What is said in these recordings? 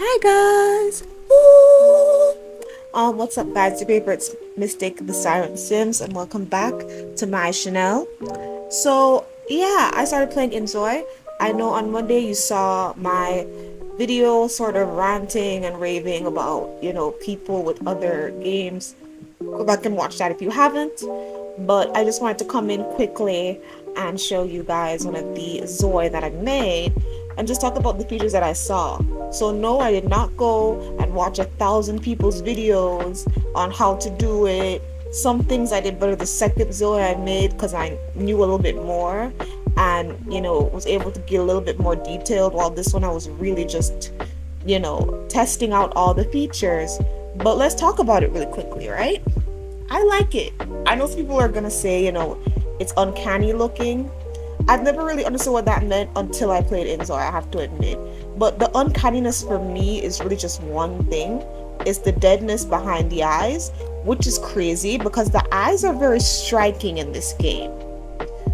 Hi guys! Woo! What's up guys? Your favorite mistake, the Siren Sims, and welcome back to my channel. So yeah, I started playing InZOI. I know on Monday you saw my video sort of ranting and raving about, people with other games. Go back and watch that if you haven't. But I just wanted to come in quickly and show you guys one of the ZOI that I made and just talk about the features that I saw. So no, I did not go and watch 1,000 people's videos on how to do it. Some things I did better the second ZOI I made because I knew a little bit more and was able to get a little bit more detailed, while this one I was really just testing out all the features. But let's talk about it really quickly, right? I like it. I know some people are gonna say, it's uncanny looking. I've never really understood what that meant until I played InZOI, I have to admit. But the uncanniness for me is really just one thing. It's the deadness behind the eyes, which is crazy because the eyes are very striking in this game.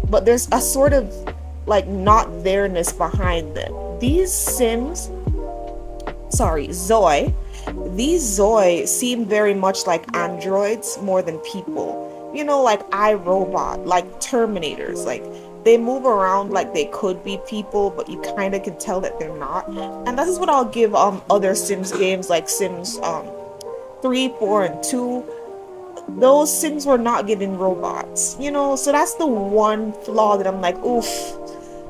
But there's a sort of like not there-ness behind them. These Sims, sorry, Zoe, these Zoe seem very much like androids more than people. Like iRobot, like Terminators. Like they move around like they could be people, but you kind of can tell that they're not. And this is what I'll give other Sims games like Sims 3, 4, and 2. Those Sims were not given robots, so that's the one flaw that I'm like, oof,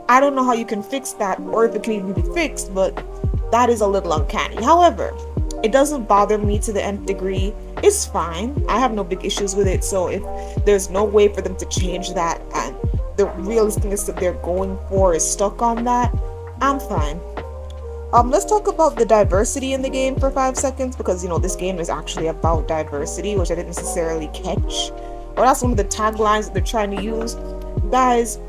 I don't know how you can fix that or if it can even be fixed, but that is a little uncanny. However, it doesn't bother me to the nth degree. It's fine. I have no big issues with it. So if there's no way for them to change that and the realisticness that they're going for is stuck on that, I'm fine. Let's talk about the diversity in the game for 5 seconds because this game is actually about diversity, which I didn't necessarily catch. Or that's one of the taglines that they're trying to use. Guys,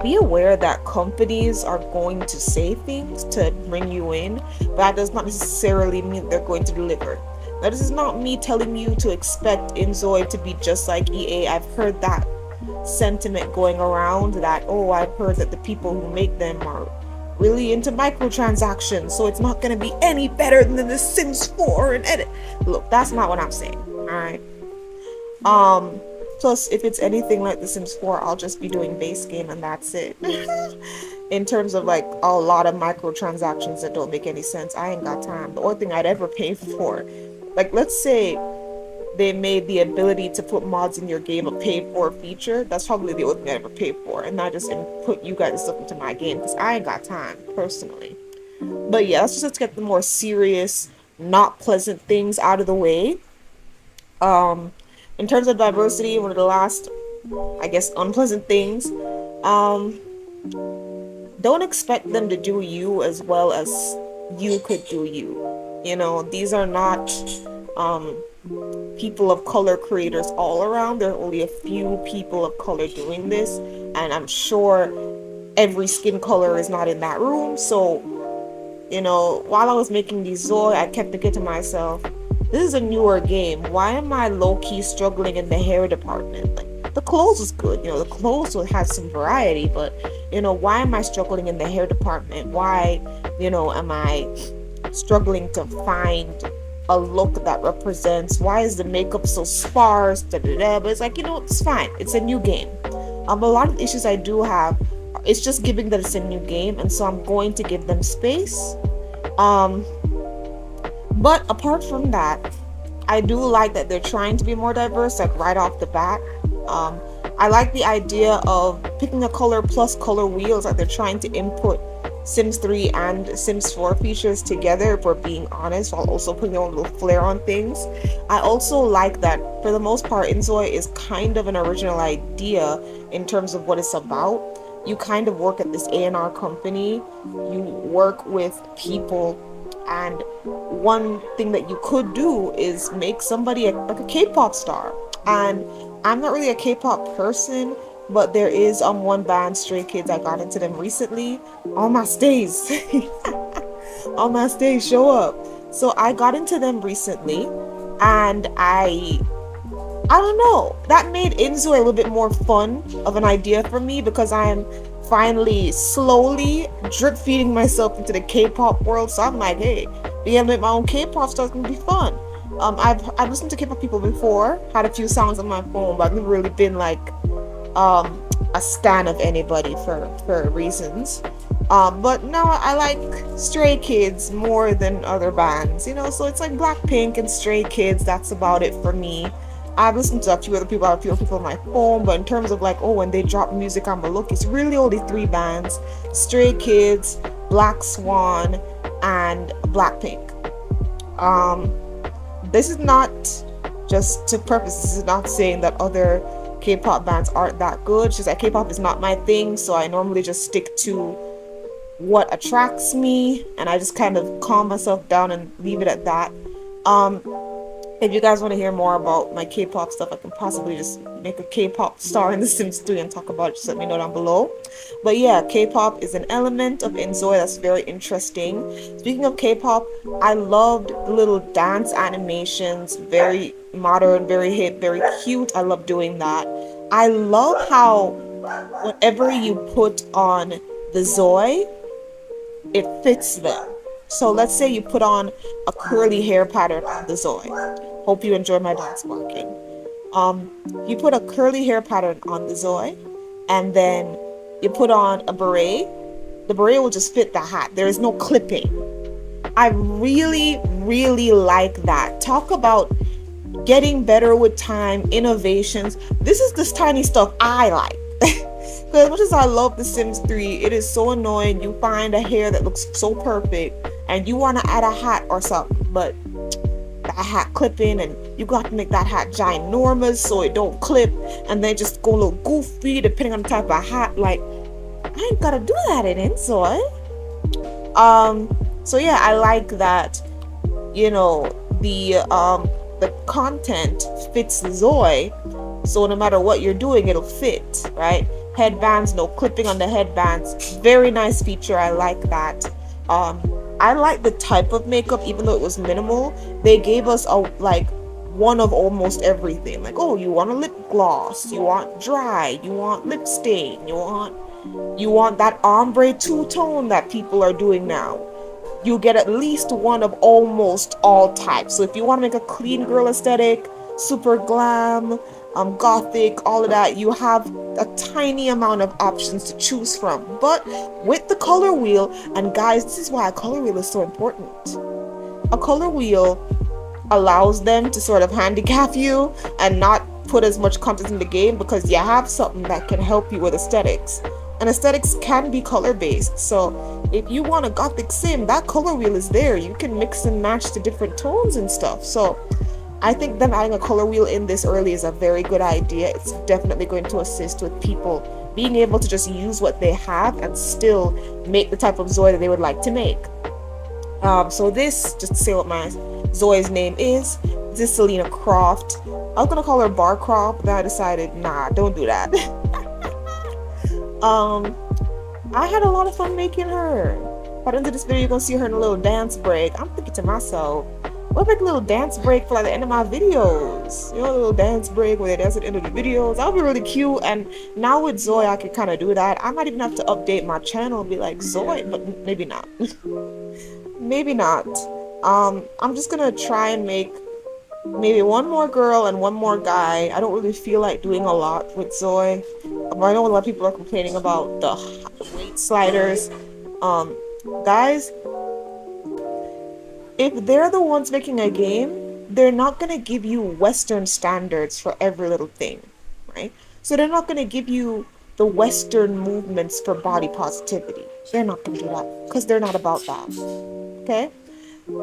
be aware that companies are going to say things to bring you in, but that does not necessarily mean they're going to deliver. Now, this is not me telling you to expect InZOI to be just like EA. I've heard that sentiment going around that, oh, I've heard that the people who make them are really into microtransactions, so it's not going to be any better than The Sims 4 and edit. Look, that's not what I'm saying, alright? Plus, if it's anything like The Sims 4, I'll just be doing base game and that's it. In terms of like a lot of microtransactions that don't make any sense, I ain't got time. The only thing I'd ever pay for, like let's say they made the ability to put mods in your game a paid for feature, that's probably the only thing I ever paid for, and not just put you guys stuff into my game because I ain't got time personally. But yeah, let's get the more serious, not pleasant things out of the way. In terms of diversity, one of the last, I guess, unpleasant things, don't expect them to do you as well as you could do you. These are not people of color creators all around. There are only a few people of color doing this, and I'm sure every skin color is not in that room. So, while I was making these Zoe, I kept thinking to myself, this is a newer game. Why am I low-key struggling in the hair department? Like, the clothes was good, the clothes will have some variety, but, why am I struggling in the hair department? Why, am I struggling to find a look that represents, why is the makeup so sparse, but it's like, it's fine. It's a new game. A lot of the issues I do have, it's just giving that it's a new game, and so I'm going to give them space. But apart from that, I do like that they're trying to be more diverse, like right off the bat. I like the idea of picking a color plus color wheels, like they're trying to input Sims 3 and Sims 4 features together, if we're being honest, while also putting their own little flair on things. I also like that, for the most part, InZOI is kind of an original idea in terms of what it's about. You kind of work at this A&R company, you work with people, and one thing that you could do is make somebody like a K-pop star. And I'm not really a K-pop person, but there is one band, Stray Kids. I got into them recently. All my stays. All my stays show up. So I got into them recently, and I don't know, that made InZOI a little bit more fun of an idea for me because I'm finally slowly drip feeding myself into the K-pop world. So I'm like, hey, being able to make my own K-pop stuff is gonna be fun. I've listened to K-pop people before, had a few songs on my phone, but I've never really been like a stan of anybody for reasons. But now I like Stray Kids more than other bands, you know. So it's like Blackpink and Stray Kids. That's about it for me. I've listened to a few other people, I have a few people on my phone, but in terms of like, oh, when they drop music, I'm gonna look. It's really only three bands: Stray Kids, Black Swan, and Blackpink. Um, this is not just to purpose. This is not saying that other K-pop bands aren't that good. It's just that K-pop is not my thing, so I normally just stick to what attracts me, and I just kind of calm myself down and leave it at that. Um, if you guys want to hear more about my K-pop stuff, I can possibly just make a K-pop star in The Sims 3 and talk about it. Just let me know down below. But yeah, K-pop is an element of InZOI that's very interesting. Speaking of K-pop, I loved the little dance animations, very modern, very hip, very cute. I love doing that. I love how whatever you put on the ZOI, it fits them. So let's say you put on a curly hair pattern on the ZOI. Hope you enjoy my dance barking. You put a curly hair pattern on the ZOI, and then you put on a beret. The beret will just fit the hat. There is no clipping. I really, really like that. Talk about getting better with time, innovations. This is this tiny stuff I like. Because as much as I love The Sims 3, it is so annoying. You find a hair that looks so perfect and you want to add a hat or something, but that hat clipping, and you got to make that hat ginormous so it don't clip, and then just go a little goofy depending on the type of hat. Like, I ain't gotta do that in InZOI. So yeah, I like that, you know, the content fits the ZOI, so no matter what you're doing, it'll fit, right? Headbands, no clipping on the headbands. Very nice feature. I like that. I like the type of makeup, even though it was minimal. They gave us a like one of almost everything. Like, oh, you want a lip gloss, you want dry, you want lip stain, you want that ombre two-tone that people are doing now. You get at least one of almost all types. So if you want to make a clean girl aesthetic, super glam, gothic, all of that, you have a tiny amount of options to choose from. But with the color wheel, and guys, this is why a color wheel is so important. A color wheel allows them to sort of handicap you and not put as much content in the game, because you have something that can help you with aesthetics. And aesthetics can be color based. So if you want a gothic sim, that color wheel is there. You can mix and match to different tones and stuff. So I think them adding a color wheel in this early is a very good idea. It's definitely going to assist with people being able to just use what they have and still make the type of ZOI that they would like to make. So this, just to say what my ZOI's name is, this is Selena Croft. I was gonna call her Bar Croft, but then I decided, nah, don't do that. I had a lot of fun making her. By the end of this video, you're gonna see her in a little dance break. I'm thinking to myself, we'll make a little dance break for like the end of my videos. You know, a little dance break where they dance at the end of the videos. That would be really cute. And now with ZOI, I can kind of do that. I might even have to update my channel and be like ZOI, but maybe not. Maybe not. I'm just gonna try and make maybe one more girl and one more guy. I don't really feel like doing a lot with ZOI. I know a lot of people are complaining about the weight sliders. Guys, if they're the ones making a game, they're not going to give you Western standards for every little thing, right? So they're not going to give you the Western movements for body positivity. They're not going to do that because they're not about that, okay?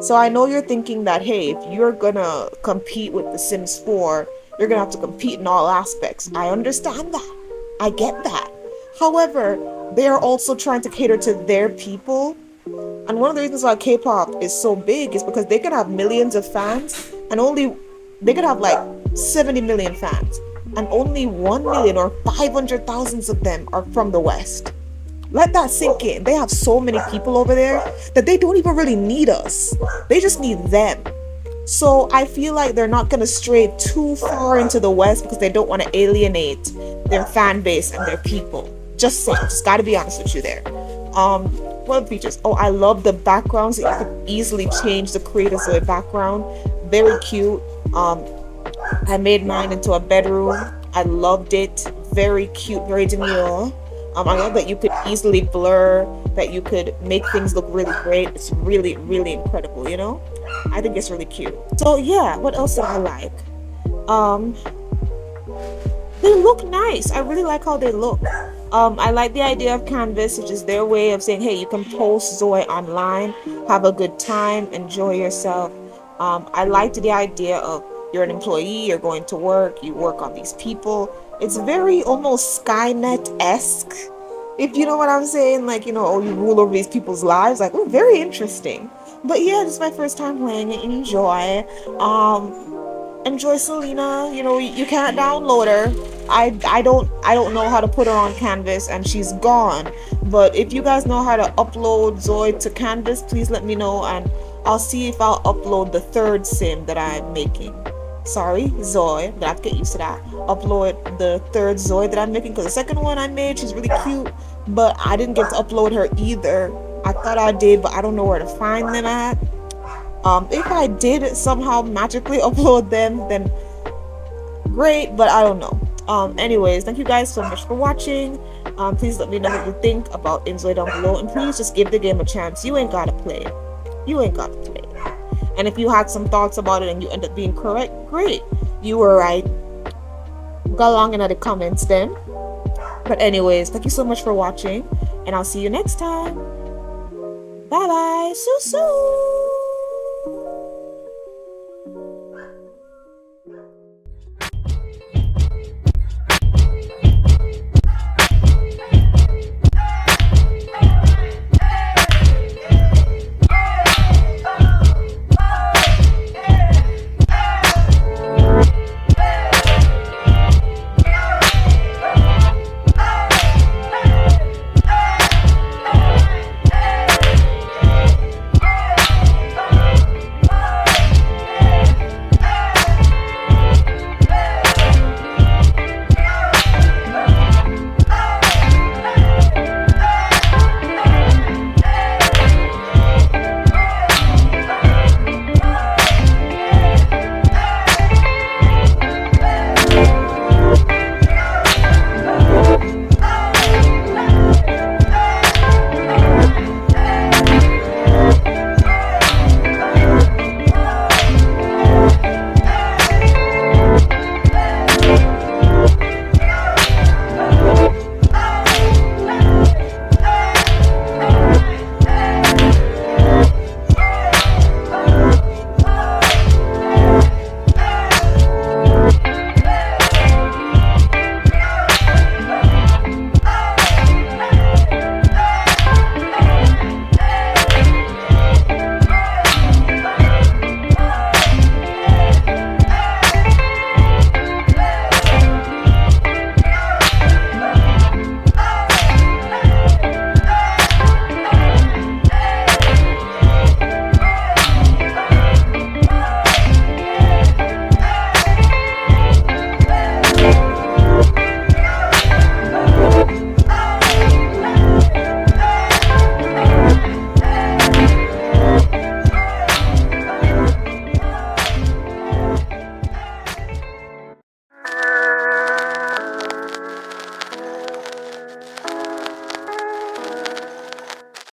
So I know you're thinking that, hey, if you're going to compete with The Sims 4, you're going to have to compete in all aspects. I understand that. I get that. However, they are also trying to cater to their people. And one of the reasons why K-pop is so big is because they could have millions of fans, and they could have like 70 million fans, and only 1 million or 500,000 of them are from the West. Let that sink in. They have so many people over there that they don't even really need us. They just need them. So I feel like they're not going to stray too far into the West because they don't want to alienate their fan base and their people. Just saying, just gotta be honest with you there. What features? Oh, I love the backgrounds. You can easily change the Creator ZOI background. Very cute. I made mine into a bedroom. I loved it. Very cute, very demure. I love that you could easily blur, that you could make things look really great. It's really, really incredible, you know? I think it's really cute. So yeah, what else did I like? Um, they look nice. I really like how they look. I like the idea of Canvas, which is their way of saying, hey, you can post ZOI online, have a good time, enjoy yourself. I liked the idea of you're an employee, you're going to work, you work on these people. It's very almost Skynet-esque, if you know what I'm saying. Like, you know, oh, you rule over these people's lives. Like, oh, very interesting. But yeah, this is my first time playing it. Enjoy. Enjoy Selena. You know, you can't download her. I don't know how to put her on Canvas, and she's gone. But if you guys know how to upload ZOI to Canvas, please let me know, and I'll see if I'll upload the third sim that I'm making. Sorry, ZOI, but I have to get used to that. Upload the third ZOI that I'm making, because the second one I made, she's really cute, but I didn't get to upload her either. I thought I did, but I don't know where to find them at. If I did somehow magically upload them, then great, but I don't know. Anyways, thank you guys so much for watching. Please let me know what you think about InZOI down below, and please just give the game a chance. You ain't gotta play it. You ain't gotta play it. And if you had some thoughts about it and you end up being correct, great. You were right. Go along in the comments then. But anyways, thank you so much for watching, and I'll see you next time. Bye bye. Soo soo.